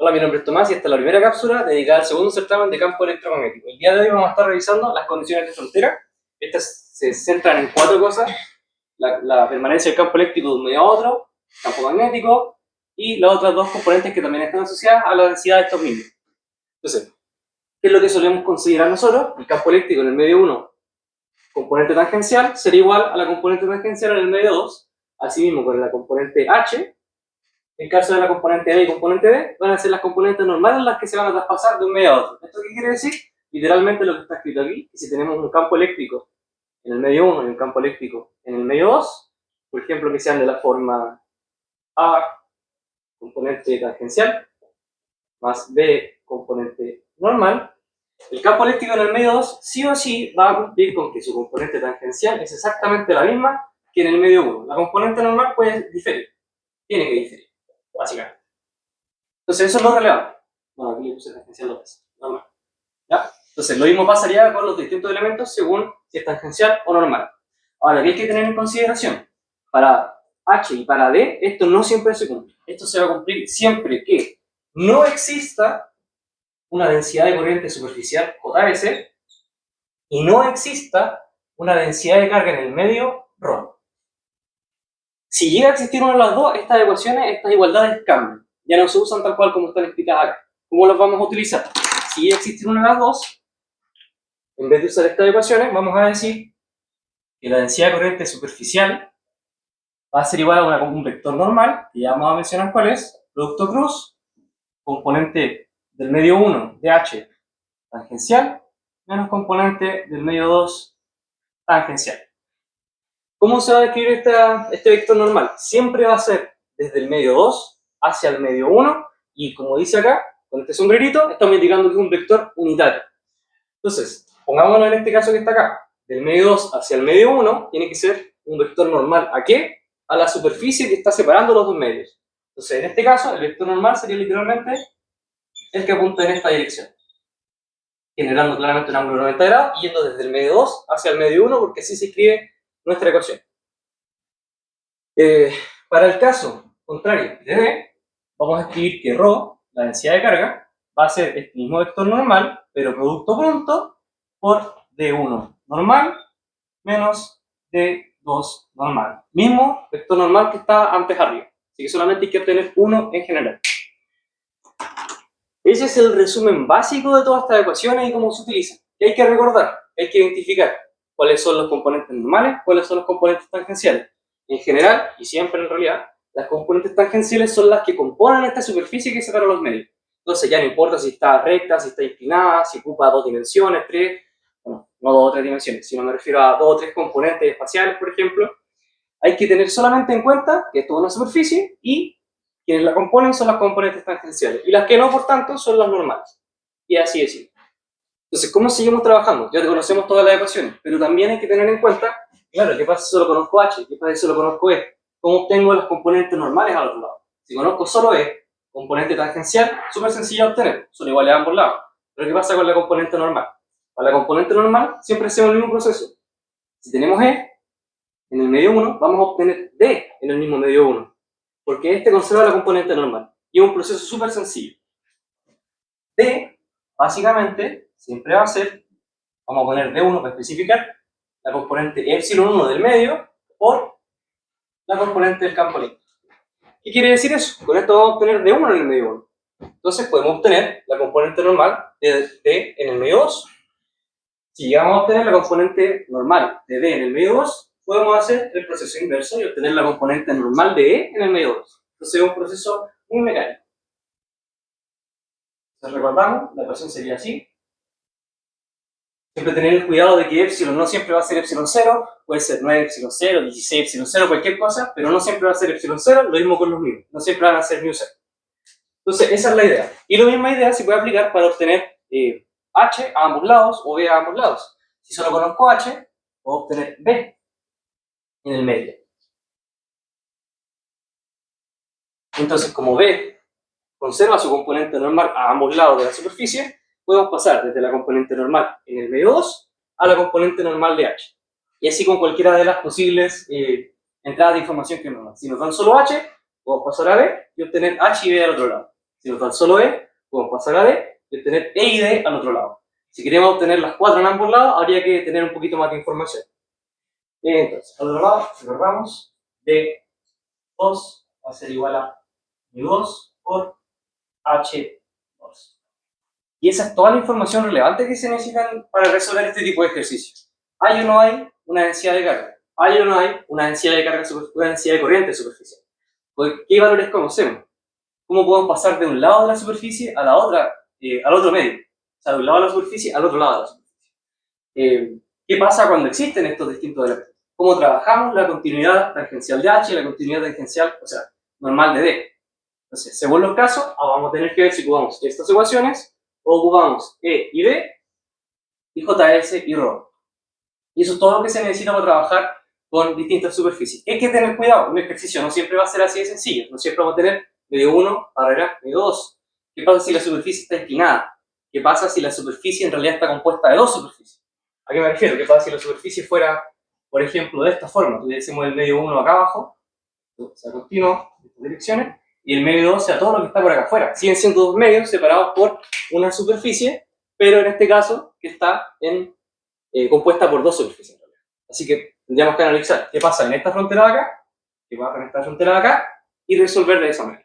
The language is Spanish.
Hola, mi nombre es Tomás y esta es la primera cápsula dedicada al segundo certamen de campo electromagnético. El día de hoy vamos a estar revisando las condiciones de frontera. Estas se centran en 4 cosas: la permanencia del campo eléctrico de un medio a otro, campo magnético, y las otras 2 componentes que también están asociadas a la densidad de estos mismos. Entonces, ¿qué es lo que solemos considerar nosotros? El campo eléctrico en el medio 1, componente tangencial, será igual a la componente tangencial en el medio 2. Asimismo, con la componente H, en caso de la componente B y componente D, van a ser las componentes normales las que se van a traspasar de un medio a otro. ¿Esto qué quiere decir? Literalmente lo que está escrito aquí, que si tenemos un campo eléctrico en el medio 1 y un campo eléctrico en el medio 2, por ejemplo, que sean de la forma A, componente tangencial, más B, componente normal, el campo eléctrico en el medio 2 sí o sí va a cumplir con que su componente tangencial es exactamente la misma que en el medio 1. La componente normal puede diferir, tiene que diferir, básicamente. Entonces eso es lo relevante. Bueno, aquí le puse tangencial 2 veces, normal. ¿Ya? Entonces lo mismo pasaría con los distintos elementos según si es tangencial o normal. Ahora, ¿qué hay que tener en consideración? Para H y para D, esto no siempre se cumple. Esto se va a cumplir siempre que no exista una densidad de corriente superficial JS y no exista una densidad de carga en el medio ρ. Si llega a existir una de las dos, estas ecuaciones, estas igualdades cambian. Ya no se usan tal cual como están explicadas acá. ¿Cómo las vamos a utilizar? Si llega a existir una de las dos, en vez de usar estas ecuaciones, vamos a decir que la densidad de corriente superficial va a ser igual a un vector normal, que ya vamos a mencionar cuál es, producto cruz, componente del medio 1 de H tangencial, menos componente del medio 2 tangencial. ¿Cómo se va a escribir este vector normal? Siempre va a ser desde el medio 2 hacia el medio 1, y como dice acá, con este sombrerito, estamos indicando que es un vector unitario. Entonces, pongámonos en este caso que está acá, del medio 2 hacia el medio 1, tiene que ser un vector normal. ¿A qué? A la superficie que está separando los dos medios. Entonces, en este caso, el vector normal sería literalmente el que apunta en esta dirección, generando claramente un ángulo de 90 grados, yendo desde el medio 2 hacia el medio 1, porque así se escribe nuestra ecuación. Para el caso contrario de D, vamos a escribir que ρ, la densidad de carga, va a ser este mismo vector normal, pero producto punto por D1 normal menos D2 normal. Mismo vector normal que estaba antes arriba. Así que solamente hay que obtener uno en general. Ese es el resumen básico de todas estas ecuaciones y cómo se utilizan. ¿Qué hay que recordar? Hay que identificar cuáles son los componentes normales, cuáles son los componentes tangenciales. En general, y siempre en realidad, las componentes tangenciales son las que componen esta superficie que separa los medios. Entonces ya no importa si está recta, si está inclinada, si ocupa 2 dimensiones, 3, bueno, no 2 o 3 dimensiones, sino me refiero a 2 o 3 componentes espaciales, por ejemplo. Hay que tener solamente en cuenta que esto es una superficie y quienes la componen son las componentes tangenciales. Y las que no, por tanto, son las normales. Y así es. Entonces, ¿cómo seguimos trabajando? Ya conocemos todas las ecuaciones, pero también hay que tener en cuenta, claro, ¿qué pasa si solo conozco H? ¿Qué pasa si solo conozco E? ¿Cómo obtengo las componentes normales al otro lado? Si conozco solo E, componente tangencial, súper sencillo de obtener, son iguales a ambos lados. Pero ¿qué pasa con la componente normal? Para la componente normal siempre hacemos el mismo proceso. Si tenemos E en el medio 1, vamos a obtener D en el mismo medio 1, porque este conserva la componente normal. Y es un proceso súper sencillo. D, básicamente, siempre va a ser, vamos a poner D1 para especificar, la componente epsilon 1 del medio por la componente del campo eléctrico. ¿Qué quiere decir eso? Con esto vamos a obtener D1 en el medio 1. Entonces podemos obtener la componente normal de D en el medio 2. Si llegamos a obtener la componente normal de D en el medio 2, podemos hacer el proceso inverso y obtener la componente normal de E en el medio 2. Entonces es un proceso muy mecánico. Entonces recordamos, la ecuación sería así. Siempre tener el cuidado de que epsilon no siempre va a ser epsilon 0, puede ser 9 epsilon 0, 16 epsilon 0, cualquier cosa, pero no siempre va a ser epsilon 0, lo mismo con los mu, no siempre van a ser mu 0. Entonces esa es la idea. Y la misma idea se puede aplicar para obtener H a ambos lados o B a ambos lados. Si solo conozco H, puedo obtener B en el medio. Entonces, como B conserva su componente normal a ambos lados de la superficie, podemos pasar desde la componente normal en el medio 2 a la componente normal de H. Y así con cualquiera de las posibles entradas de información que nos dan. Si nos dan solo H, podemos pasar a B y obtener H y B al otro lado. Si nos dan solo E, podemos pasar a D y obtener E y D al otro lado. Si queremos obtener las 4 en ambos lados, habría que tener un poquito más de información. Entonces, al otro lado, recordamos, D2 va a ser igual a mu2 por H2. Y esa es toda la información relevante que se necesita para resolver este tipo de ejercicios. ¿Hay o no hay una densidad de carga? ¿Hay o no hay una densidad de carga, una densidad de corriente superficial? ¿Qué valores conocemos? ¿Cómo podemos pasar de un lado de la superficie a la otra, al otro medio? O sea, de un lado de la superficie al otro lado de la superficie. ¿Qué pasa cuando existen estos distintos elementos? ¿Cómo trabajamos la continuidad tangencial de H y la continuidad tangencial, o sea, normal de D? Entonces, según los casos, vamos a tener que ver si ocupamos estas ecuaciones o ocupamos E y D y JS y ρ. Y eso es todo lo que se necesita para trabajar con distintas superficies. Hay que tener cuidado, un ejercicio no siempre va a ser así de sencillo, no siempre vamos a tener medio 1 barrera medio 2. ¿Qué pasa si la superficie está inclinada? ¿Qué pasa si la superficie en realidad está compuesta de dos superficies? ¿A qué me refiero? ¿Qué pasa si la superficie fuera, por ejemplo, de esta forma? Tuviésemos el medio 1 acá abajo, o sea, continuo, en estas direcciones, y el medio 2 sea todo lo que está por acá afuera. Siguen siendo dos medios separados por una superficie, pero en este caso que está compuesta por dos superficies. Así que tendríamos que analizar qué pasa en esta frontera de acá, qué pasa en esta frontera de acá, y resolver de esa manera.